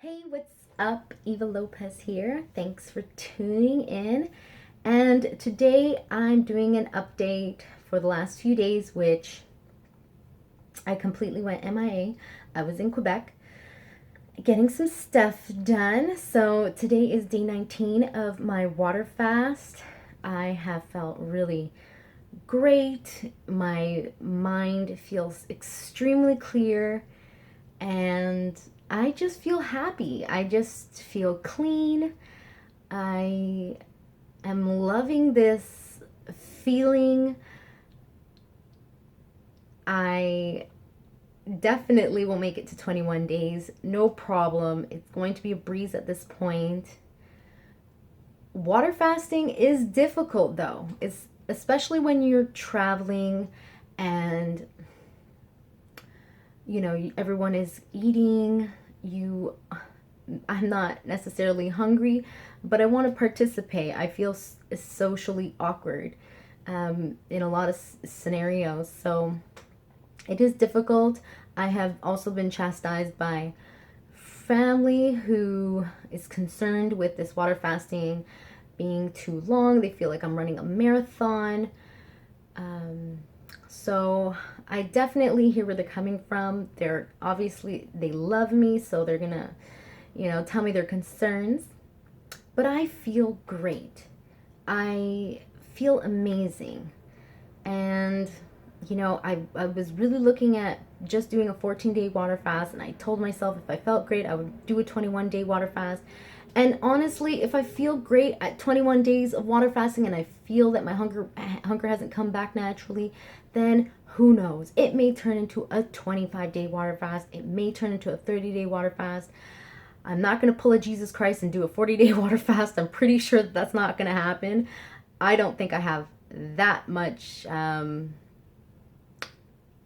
Hey, what's up? Eva Lopez here. Thanks for tuning in. And today I'm doing an update for the last few days, which I completely went MIA. I was in Quebec getting some stuff done. So today is day 19 of my water fast. I have felt really great. My mind feels extremely clear and I just feel happy. I just feel clean. I am loving this feeling. I definitely will make it to 21 days. No problem. It's going to be a breeze at this point. Water fasting is difficult though. It's especially when you're traveling and everyone is eating. I'm not necessarily hungry, but I want to participate. I feel socially awkward in a lot of scenarios, so it is difficult. I have also been chastised by family who is concerned with this water fasting being too long. They feel like I'm running a marathon. So I definitely hear where they're coming from. They're obviously, they love me, so they're gonna, tell me their concerns. But I feel great. I feel amazing. And, I was really looking at just doing a 14-day water fast, and I told myself if I felt great, I would do a 21-day water fast. And honestly, if I feel great at 21 days of water fasting and I feel that my hunger hasn't come back naturally, then who knows? It may turn into a 25-day water fast. It may turn into a 30-day water fast. I'm not going to pull a Jesus Christ and do a 40-day water fast. I'm pretty sure that's not going to happen. I don't think I have that much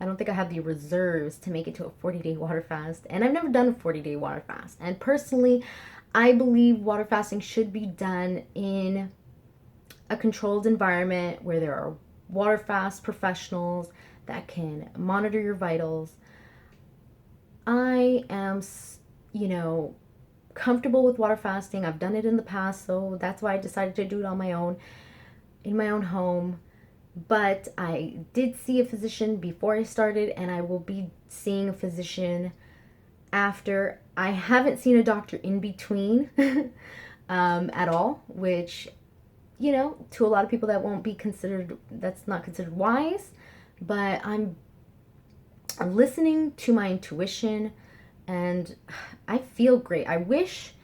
I don't think I have the reserves to make it to a 40-day water fast. And I've never done a 40-day water fast. And personally, I believe water fasting should be done in a controlled environment where there are water fast professionals that can monitor your vitals. I am, comfortable with water fasting. I've done it in the past, so that's why I decided to do it on my own, in my own home. But I did see a physician before I started, and I will be seeing a physician after. I haven't seen a doctor in between at all, which, to a lot of people that's not considered wise. But I'm listening to my intuition, and I feel great. I wish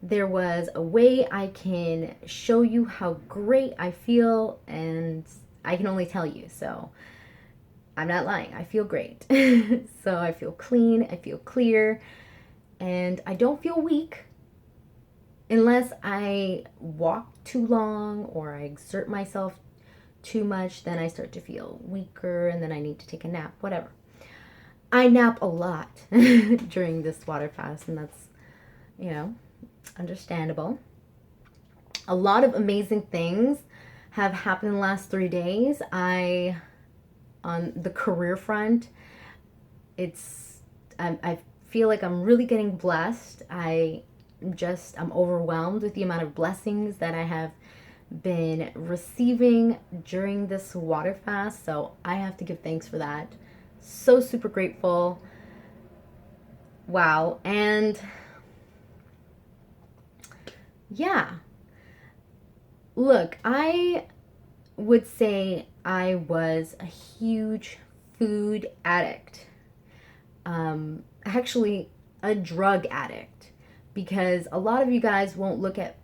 there was a way I can show you how great I feel, and I can only tell you. So I'm not lying. I feel great. So I feel clean. I feel clear. And I don't feel weak unless I walk too long or I exert myself too much. Then I start to feel weaker and then I need to take a nap, whatever. I nap a lot during this water fast, and that's, understandable. A lot of amazing things have happened in the last 3 days. On the career front, I feel like I'm really getting blessed. I'm overwhelmed with the amount of blessings that I have been receiving during this water fast. So I have to give thanks for that. So super grateful. Wow. And yeah, look, I would say I was a huge food addict. Actually, a drug addict, because a lot of you guys won't look at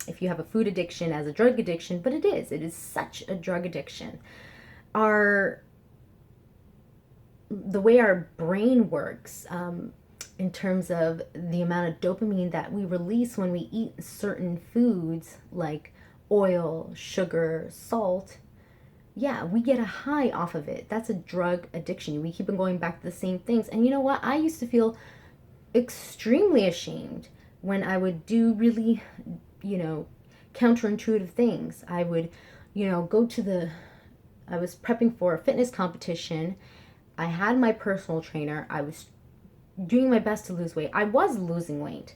if you have a food addiction as a drug addiction, but it is. It is such a drug addiction. Our the way our brain works, in terms of the amount of dopamine that we release when we eat certain foods like oil, sugar, salt. Yeah, we get a high off of it. That's a drug addiction. We keep on going back to the same things. And you know what? I used to feel extremely ashamed when I would do really, counterintuitive things. I would, I was prepping for a fitness competition. I had my personal trainer. I was doing my best to lose weight. I was losing weight.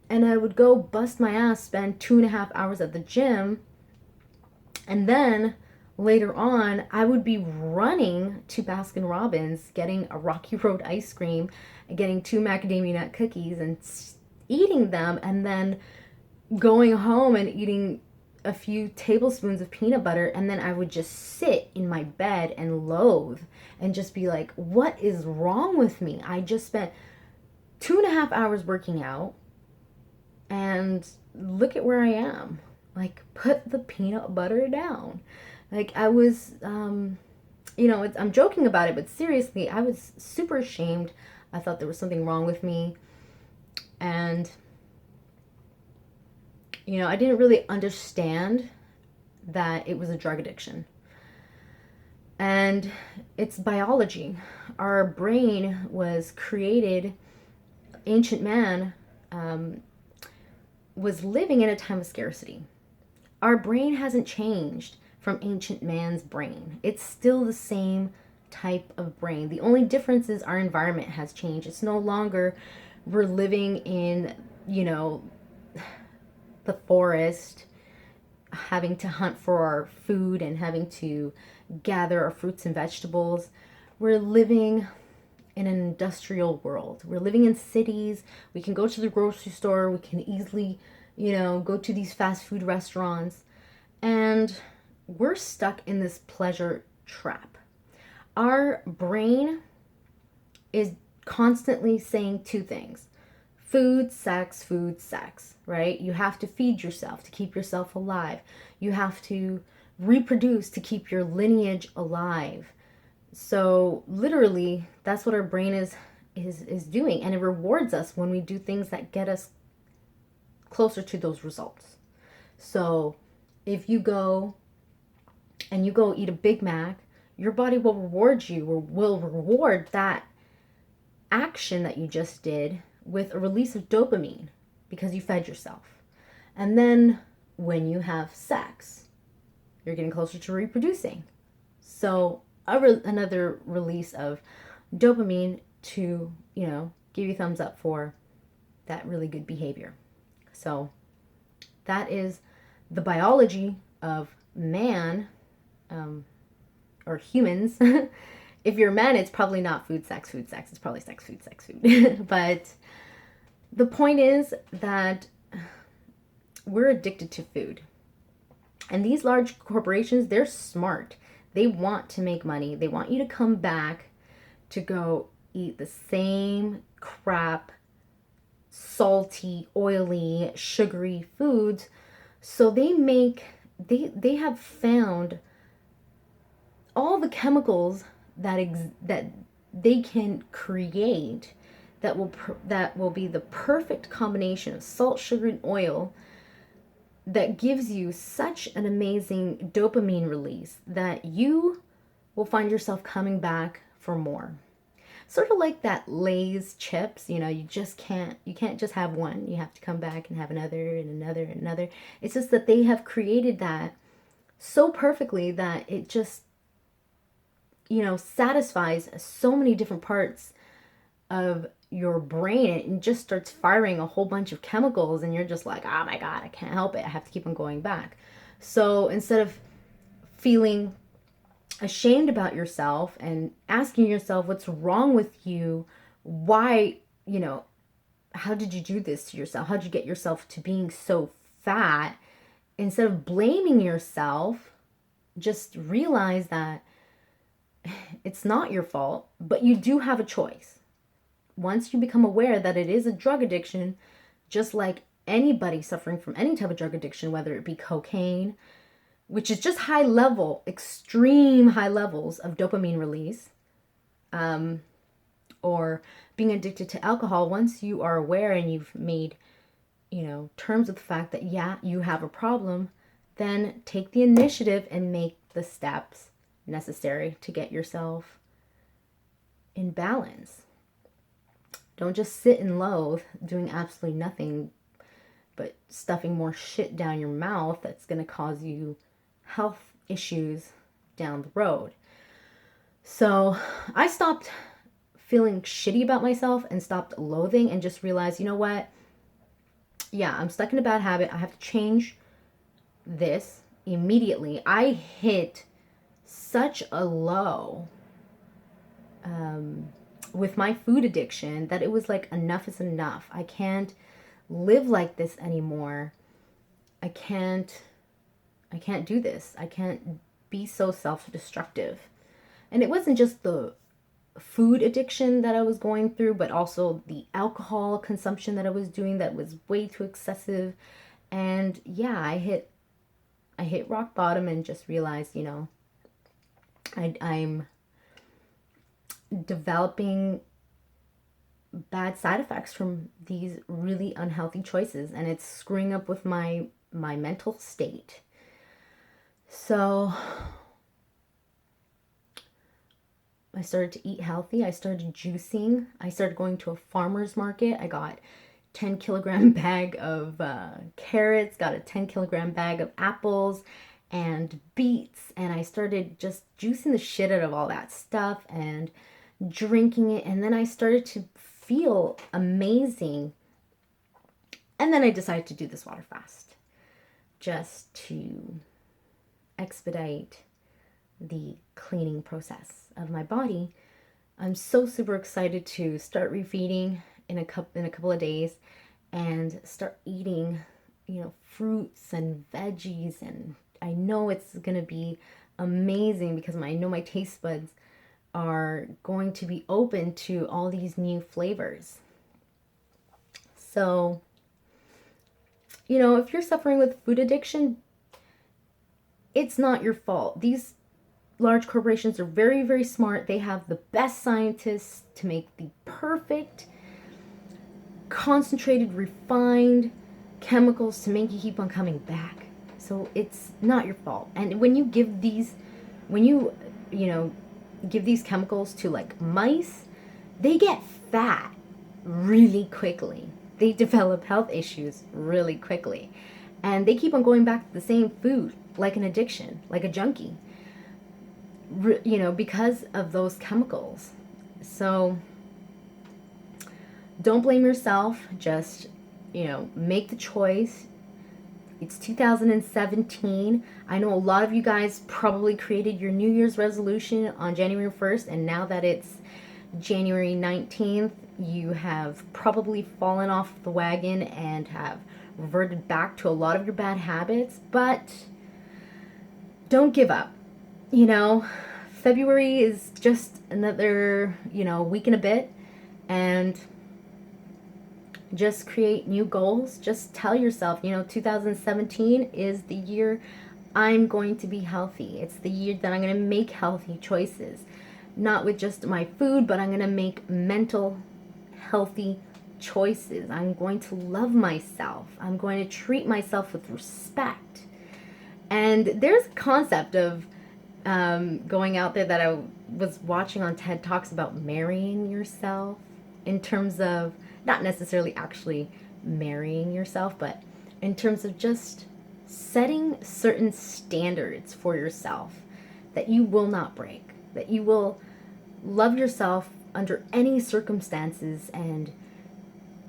And I would go bust my ass, spend 2.5 hours at the gym. And then later on, I would be running to Baskin Robbins, getting a Rocky Road ice cream, and getting 2 macadamia nut cookies and eating them, and then going home and eating a few tablespoons of peanut butter, and then I would just sit in my bed and loathe and just be like, what is wrong with me? I just spent 2.5 hours working out, and look at where I am. Like, put the peanut butter down. Like, I was, I'm joking about it, but seriously, I was super ashamed. I thought there was something wrong with me. And, I didn't really understand that it was a drug addiction. And it's biology. Our brain was created, ancient man was living in a time of scarcity. Our brain hasn't changed from ancient man's brain. It's still the same type of brain. The only difference is our environment has changed. It's no longer we're living in, the forest, having to hunt for our food and having to gather our fruits and vegetables. We're living in an industrial world. We're living in cities. We can go to the grocery store. We can easily, go to these fast food restaurants. And we're stuck in this pleasure trap. Our brain is constantly saying two things: food, sex, right? You have to feed yourself to keep yourself alive. You have to reproduce to keep your lineage alive. So literally, that's what our brain is doing, and it rewards us when we do things that get us closer to those results. So if you go eat a Big Mac, your body will reward you, or will reward that action that you just did with a release of dopamine because you fed yourself. And then when you have sex, you're getting closer to reproducing. So another release of dopamine to, give you thumbs up for that really good behavior. So that is the biology of man, or humans. If you're men, it's probably not food, sex. It's probably sex, food. But the point is that we're addicted to food. And these large corporations, they're smart. They want to make money. They want you to come back to go eat the same crap, salty, oily, sugary foods. So they have found all the chemicals that they can create that will be the perfect combination of salt, sugar, and oil that gives you such an amazing dopamine release that you will find yourself coming back for more. Sort of like that Lay's chips, you can't just have one. You have to come back and have another and another and another. It's just that they have created that so perfectly that it just, satisfies so many different parts of your brain. It just starts firing a whole bunch of chemicals, and you're just like, oh my God, I can't help it. I have to keep on going back. So instead of feeling ashamed about yourself and asking yourself what's wrong with you, why, how did you do this to yourself? How did you get yourself to being so fat? Instead of blaming yourself, just realize that it's not your fault, but you do have a choice. Once you become aware that it is a drug addiction, just like anybody suffering from any type of drug addiction, whether it be cocaine, which is just high level, extreme high levels of dopamine release, or being addicted to alcohol, once you are aware and you've made, terms with the fact that, yeah, you have a problem, then take the initiative and make the steps necessary to get yourself in balance. Don't just sit and loathe doing absolutely nothing but stuffing more shit down your mouth that's going to cause you health issues down the road. So I stopped feeling shitty about myself and stopped loathing and just realized, you know what? Yeah, I'm stuck in a bad habit. I have to change this immediately. I hit such a low with my food addiction that it was like, enough is enough. I can't live like this anymore. I can't do this. I can't be so self-destructive. And it wasn't just the food addiction that I was going through, but also the alcohol consumption that I was doing that was way too excessive. And yeah, I hit rock bottom and just realized, you know, I'm developing bad side effects from these really unhealthy choices, and it's screwing up with my mental state. So I started to eat healthy. I started juicing. I started going to a farmer's market. I got 10-kilogram bag of carrots, got a 10-kilogram bag of apples and beets, and I started just juicing the shit out of all that stuff and drinking it, and then I started to feel amazing. And then I decided to do this water fast just to expedite the cleaning process of my body. I'm so super excited to start refeeding in a couple of days and start eating, you know, fruits and veggies, and I know it's going to be amazing because I know my taste buds are going to be open to all these new flavors. So, you know, if you're suffering with food addiction, it's not your fault. These large corporations are very, very smart. They have the best scientists to make the perfect, concentrated, refined chemicals to make you keep on coming back. So it's not your fault. And when you give these, give these chemicals to like mice, they get fat really quickly. They develop health issues really quickly. And they keep on going back to the same food, like an addiction, like a junkie, because of those chemicals. So don't blame yourself. Just, make the choice. It's 2017. I know a lot of you guys probably created your New Year's resolution on January 1st, and now that it's January 19th, you have probably fallen off the wagon and have reverted back to a lot of your bad habits. But don't give up. February is just another, week and a bit, and just create new goals. Just tell yourself, 2017 is the year I'm going to be healthy. It's the year that I'm going to make healthy choices. Not with just my food, but I'm going to make mental healthy choices. I'm going to love myself. I'm going to treat myself with respect. And there's a concept of going out there that I was watching on TED Talks about marrying yourself, in terms of not necessarily actually marrying yourself, but in terms of just setting certain standards for yourself that you will not break, that you will love yourself under any circumstances, and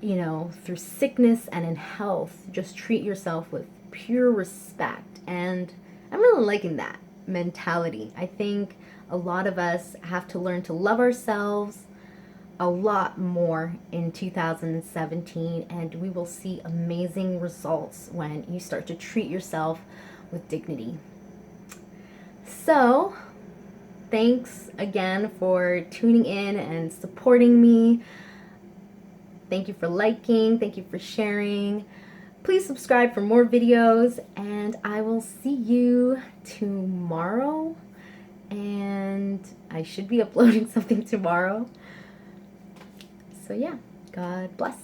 through sickness and in health, just treat yourself with pure respect. And I'm really liking that mentality. I think a lot of us have to learn to love ourselves a lot more in 2017, and we will see amazing results when you start to treat yourself with dignity. So, thanks again for tuning in and supporting me. Thank you for liking, thank you for sharing. Please subscribe for more videos, and I will see you tomorrow. And I should be uploading something tomorrow. So yeah, God bless.